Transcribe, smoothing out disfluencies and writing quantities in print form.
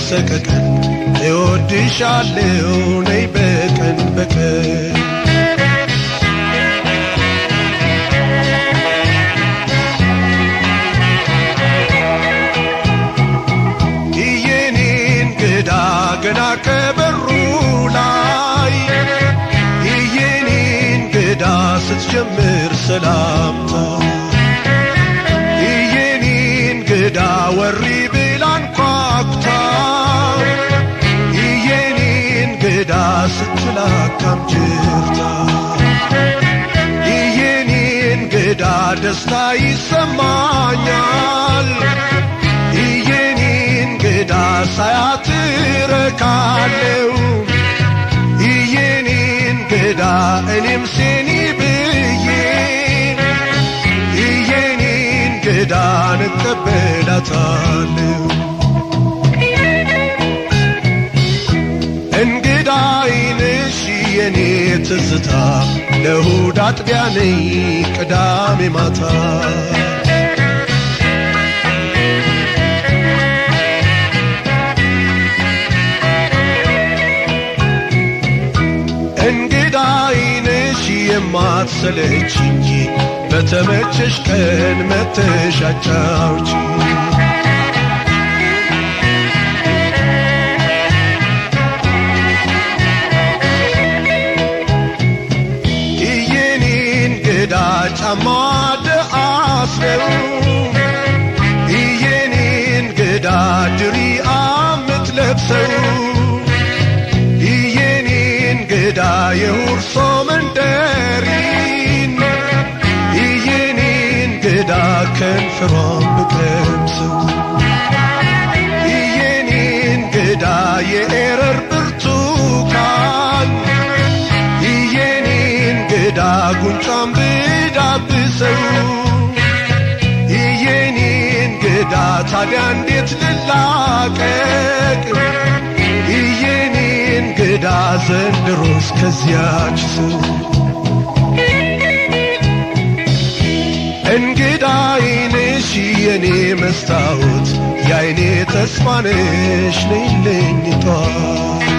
ሰቀቀን እወድሻለሁ ነይ በቀን በቀን የኔን ገዳ ገና ከበሩ ላይ የኔን ገዳ ስትጀምር ሰላምታ የኔን ገዳ ወሪ ብላን ኳክታ የኔን ገዳ ስትላካም ጅርታ የኔን ገዳ ደስታ ይሰማኛል የኔን ገዳ ሳያትረካለው የኔን ገዳ እኔም ሴኒ ብዬ የኔን ገዳ እንቀበላታለው እንግዳይንሽ የኔ ትዝታ ለእሑድ አጥቢያ ነይ ቅዳሜ ማታ እንግዳይንሽ የማትሰለችኝ በተመቸሽ ቀን መተሽ አጫውቺኝ ጫማ ደአስረው የኔን ገዳ ድሪአ ምትለብሰው የኔን ገዳ የሁርሶ መንደሪን የኔን ገዳ ከንፈሯን ብቀምሰው የኔን ገዳ የኤረር ብርቱካን የኔን ገዳ ጉንጯን ብዳብሰው የኔን ገዳ ታዲያ እንዴት ልላቀቅ የኔን ገዳ ዘንድሮስ ከዚያች ሰው እንግዳይንሽ የኔ መስታወት የዓይኔ ተስፋ ነሽ ነይልኝ ጧት